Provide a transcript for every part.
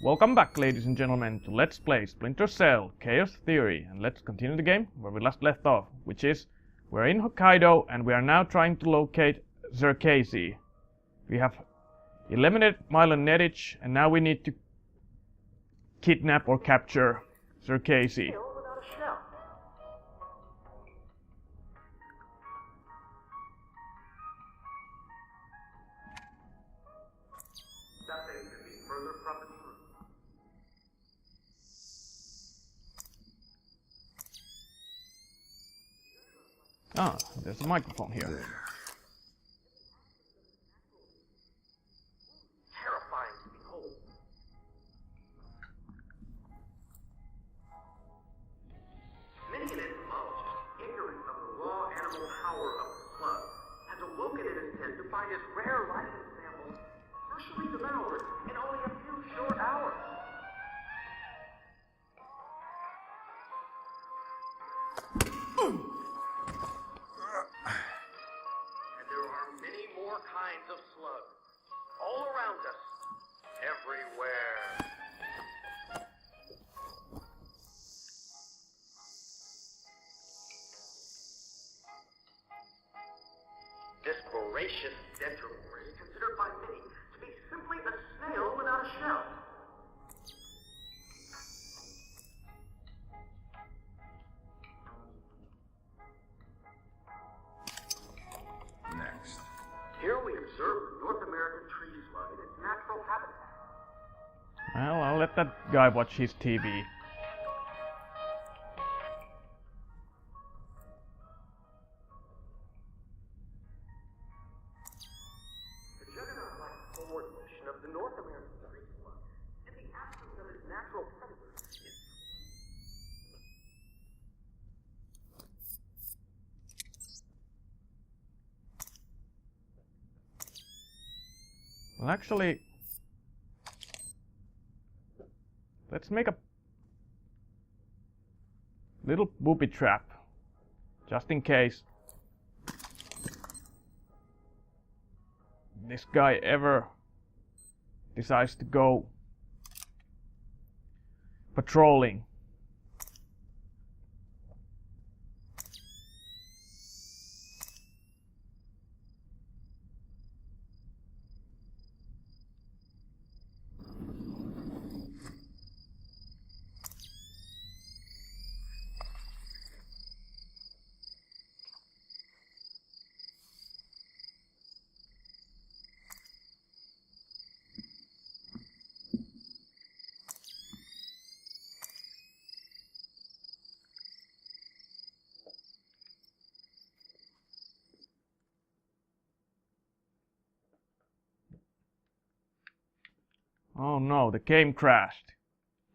Welcome back, ladies and gentlemen, to Let's Play Splinter Cell Chaos Theory, and let's continue the game where we last left off, which is we're in Hokkaido and we are now trying to locate Zarkeishi. We have eliminated Milo and Nedich, and now we need to kidnap or capture Zarkeishi. Ah, there's a microphone here. There. Terrifying to behold. Many an entomologist, ignorant of the raw animal power of the slug, has awoken in his tent to find his rare license samples partially devoured in only a few short hours. Kinds of slugs, all around us, everywhere. This voracious dentivore is considered by many to be simply a snail without a shell. Next. Here we observe the North American tree slug in its natural habitat. Well, I'll let that guy watch his TV. The juggernaut-like coordination of the North American tree slug in the absence of its natural predators is... Well, actually, let's make a little booby trap, just in case this guy ever decides to go patrolling. Oh no, the game crashed.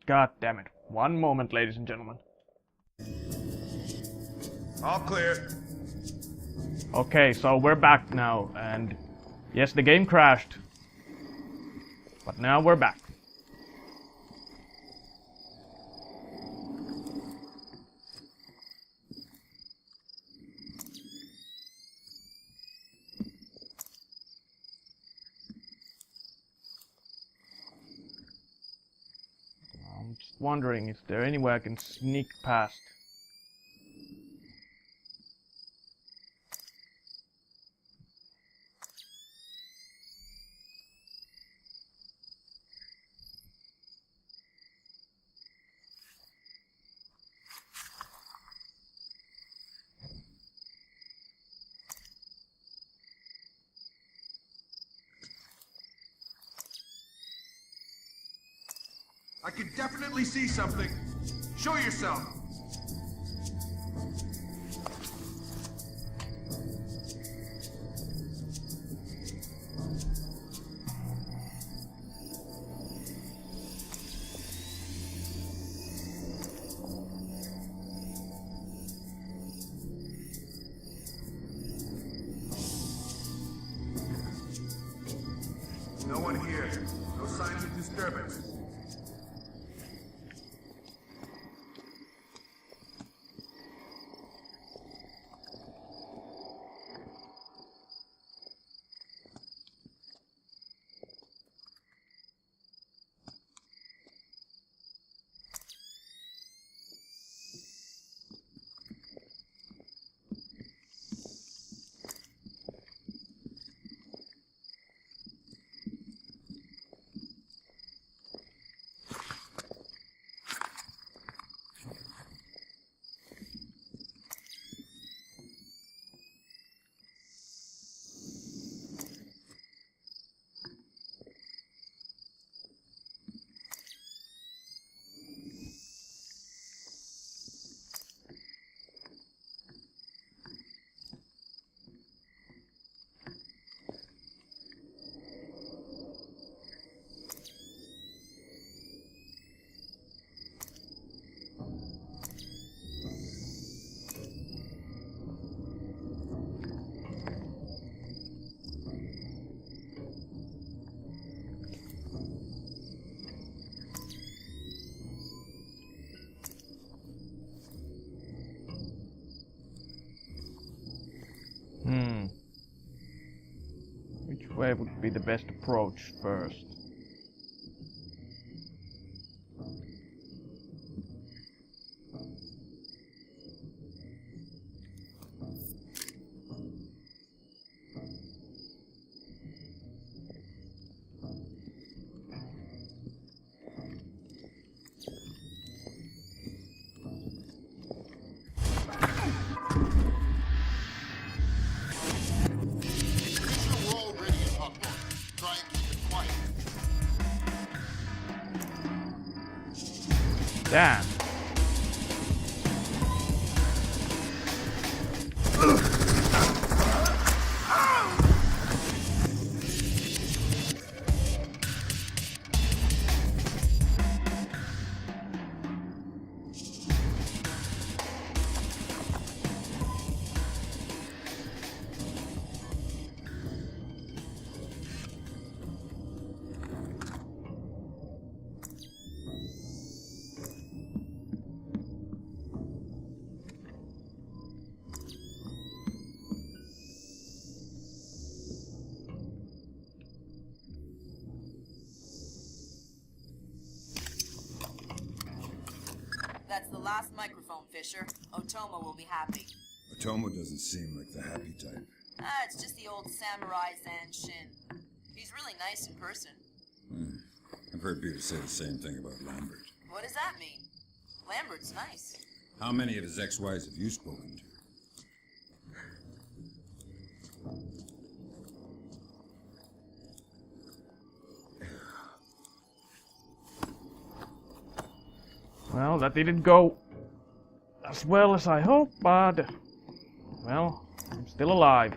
God damn it. One moment, ladies and gentlemen. All clear. Okay, so we're back now, and yes, the game crashed. But now we're back. I'm just wondering, is there any way I can sneak past? I can definitely see something. Show yourself. No one here. No signs of disturbance. way would be the best approach first? Damn. That's the last microphone, Fisher. Otomo will be happy. Otomo doesn't seem like the happy type. It's just the old samurai Zanshin. He's really nice in person. I've heard people say the same thing about Lambert. What does that mean? Lambert's nice. How many of his ex-wives have you spoken to? Well, that didn't go as well as I hoped, but well, I'm still alive.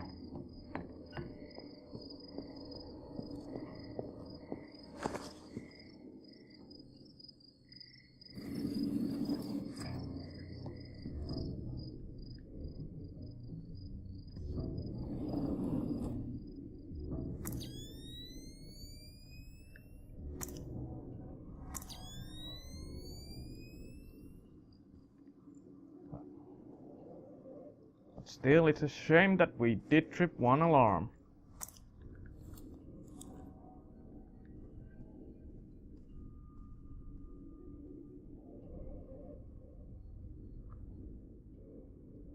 Still, it's a shame that we did trip one alarm.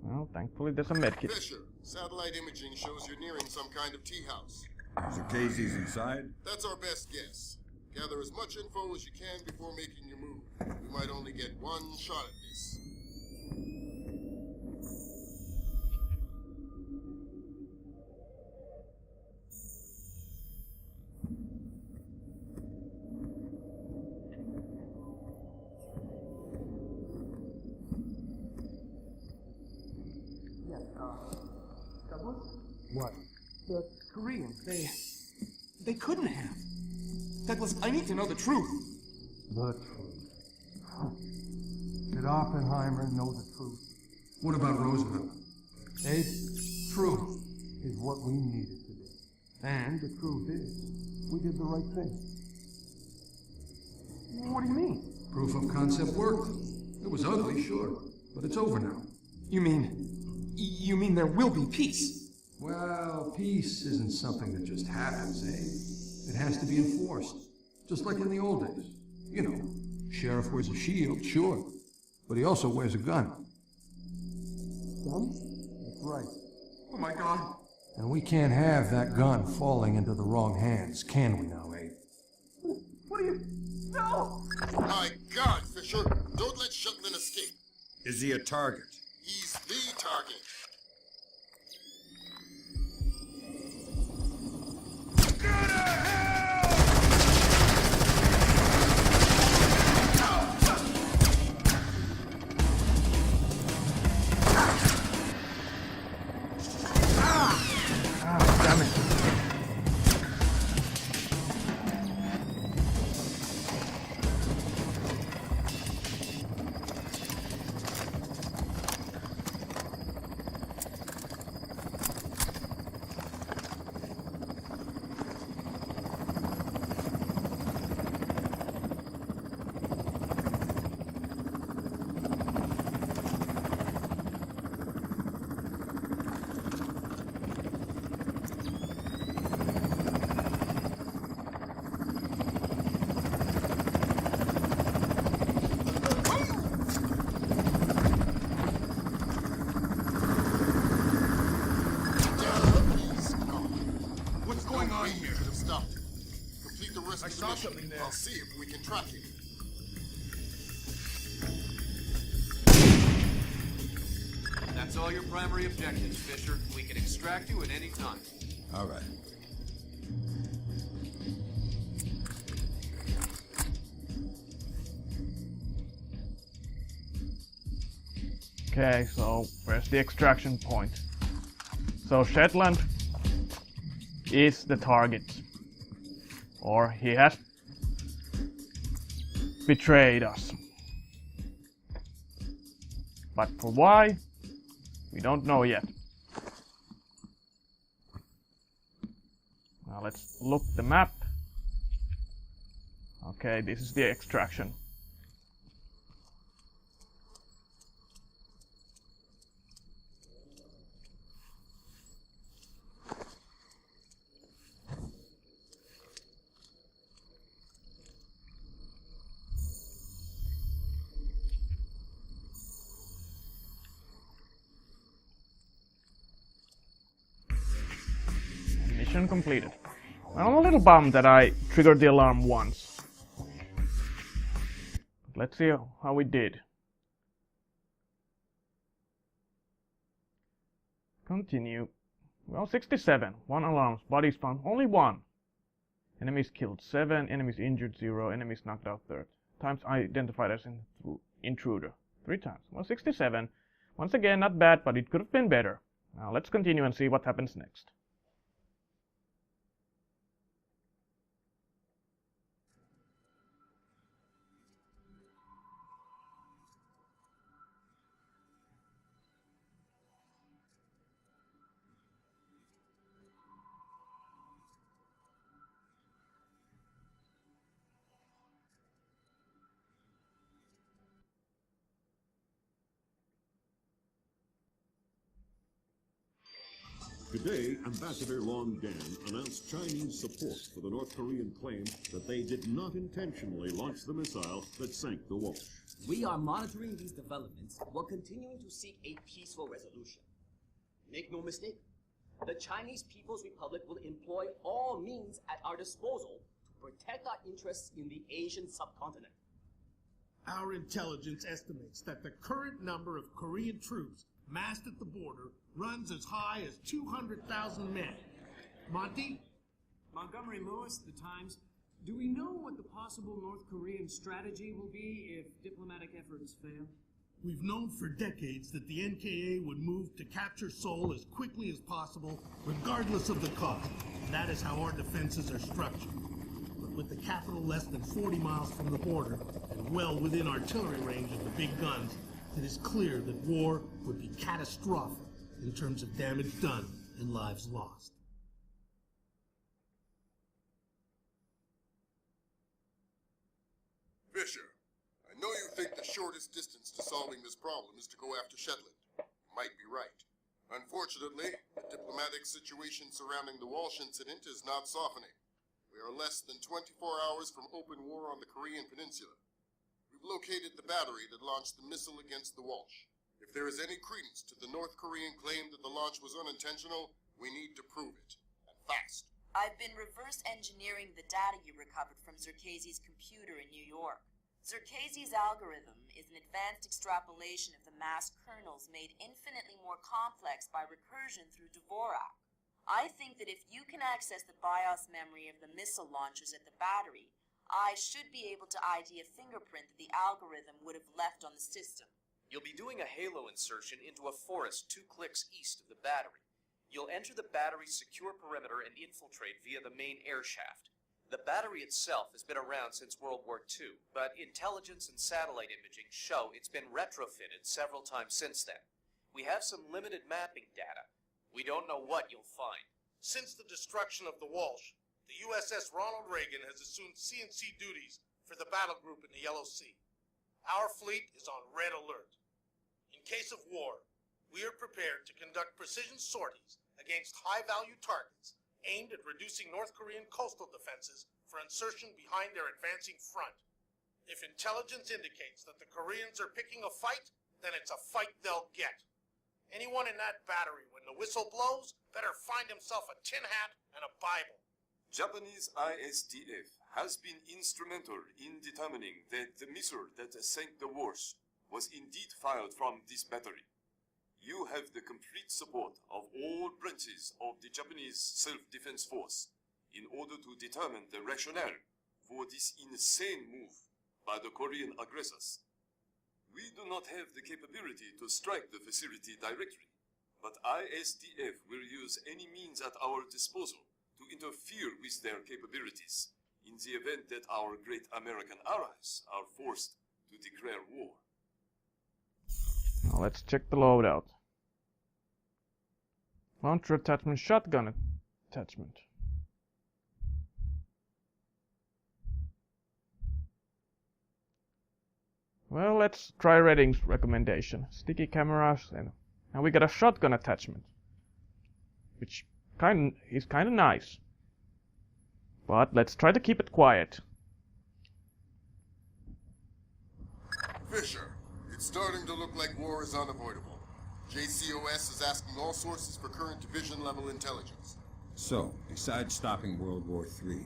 Well, thankfully there's a medkit. Fisher, satellite imaging shows you're nearing some kind of tea house. Zarkeishi's inside? That's our best guess. Gather as much info as you can before making your move. We might only get one shot at this. Douglas? What? The Koreans, they couldn't have. Douglas, I need to know the truth. The truth. Huh. Did Oppenheimer know the truth? What about Roosevelt? Abe, truth is what we needed to do. And the truth is, we did the right thing. What do you mean? Proof of concept worked. It was ugly, sure, but it's over now. You mean there will be peace? Well, peace isn't something that just happens, eh? It has to be enforced. Just like in the old days. You know, sheriff wears a shield, sure, but he also wears a gun. Gun? That's right. Oh my God. And we can't have that gun falling into the wrong hands, can we now, Abe? What do you... No! My God, Fisher! Don't let Shetland escape. Is he a target? He's the target. Damn it. the rest I of the saw mission. something there. I'll see if we can track him. That's all your primary objectives, Fisher. We can extract you at any time. All right. Okay, so where's the extraction point? So Shetland is the target. Or he has betrayed us. But for why? We don't know yet. Now let's look the map. Okay, this is the extraction. Mission completed. I'm a little bummed that I triggered the alarm once. Let's see how we did. Continue. Well, 67. 1 alarms. Bodies found. Only 1. Enemies killed 7. Enemies injured 0. Enemies knocked out 30. Times identified as intruder. 3 times. Well, 67. Once again, not bad, but it could have been better. Now let's continue and see what happens next. Today, Ambassador Long Dan announced Chinese support for the North Korean claim that they did not intentionally launch the missile that sank the Walsh. We are monitoring these developments while continuing to seek a peaceful resolution. Make no mistake, the Chinese People's Republic will employ all means at our disposal to protect our interests in the Asian subcontinent. Our intelligence estimates that the current number of Korean troops massed at the border runs as high as 200,000 men. Monty? Montgomery Lewis, The Times. Do we know what the possible North Korean strategy will be if diplomatic efforts fail? We've known for decades that the NKA would move to capture Seoul as quickly as possible, regardless of the cost. That is how our defenses are structured. But with the capital less than 40 miles from the border, and well within artillery range of the big guns, it is clear that war would be catastrophic in terms of damage done and lives lost. Fisher, I know you think the shortest distance to solving this problem is to go after Shetland. You might be right. Unfortunately, the diplomatic situation surrounding the Walsh incident is not softening. We are less than 24 hours from open war on the Korean peninsula. We've located the battery that launched the missile against the Walsh. If there is any credence to the North Korean claim that the launch was unintentional, we need to prove it, and fast. I've been reverse engineering the data you recovered from Zarkeishi's computer in New York. Zarkeishi's algorithm is an advanced extrapolation of the mass kernels made infinitely more complex by recursion through Dvorak. I think that if you can access the BIOS memory of the missile launchers at the battery, I should be able to ID a fingerprint that the algorithm would have left on the system. You'll be doing a halo insertion into a forest 2 clicks east of the battery. You'll enter the battery's secure perimeter and infiltrate via the main air shaft. The battery itself has been around since World War II, but intelligence and satellite imaging show it's been retrofitted several times since then. We have some limited mapping data. We don't know what you'll find. Since the destruction of the Walsh, the USS Ronald Reagan has assumed CNC duties for the battle group in the Yellow Sea. Our fleet is on red alert. In case of war, we are prepared to conduct precision sorties against high-value targets aimed at reducing North Korean coastal defenses for insertion behind their advancing front. If intelligence indicates that the Koreans are picking a fight, then it's a fight they'll get. Anyone in that battery, when the whistle blows, better find himself a tin hat and a Bible. Japanese ISDF has been instrumental in determining that the missile that sank the wars was indeed fired from this battery. You have the complete support of all branches of the Japanese Self-Defense Force in order to determine the rationale for this insane move by the Korean aggressors. We do not have the capability to strike the facility directly, but ISDF will use any means at our disposal to interfere with their capabilities in the event that our great American allies are forced to declare war. Now let's check the loadout. Launcher attachment, shotgun attachment. Well, let's try Redding's recommendation. Sticky cameras, and now we got a shotgun attachment, which is kind of nice. But let's try to keep it quiet. Fisher, it's starting to look like war is unavoidable. JCOS is asking all sources for current division-level intelligence. So, besides stopping World War III,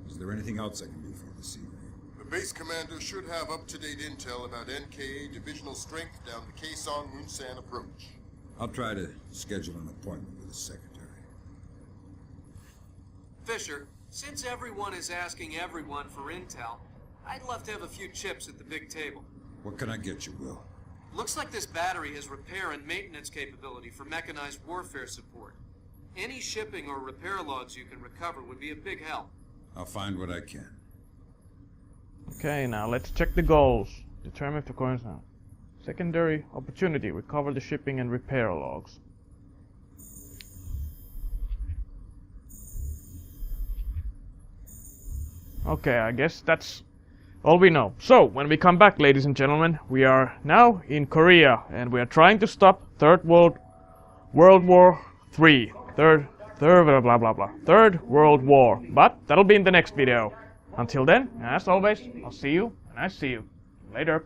is there anything else I can do for you this evening? The base commander should have up-to-date intel about NKA divisional strength down the Kaesong-Munsan approach. I'll try to schedule an appointment with the secretary. Fisher, since everyone is asking everyone for intel, I'd love to have a few chips at the big table. What can I get you, Will? Looks like this battery has repair and maintenance capability for mechanized warfare support. Any shipping or repair logs you can recover would be a big help. I'll find what I can. Okay, now let's check the goals. Determine if the coins now. Secondary opportunity. Recover the shipping and repair logs. Okay, I guess that's all we know. So, when we come back, ladies and gentlemen, we are now in Korea, and we are trying to stop World War III. Third World War. But that'll be in the next video. Until then, as always, I'll see you, and I see you later.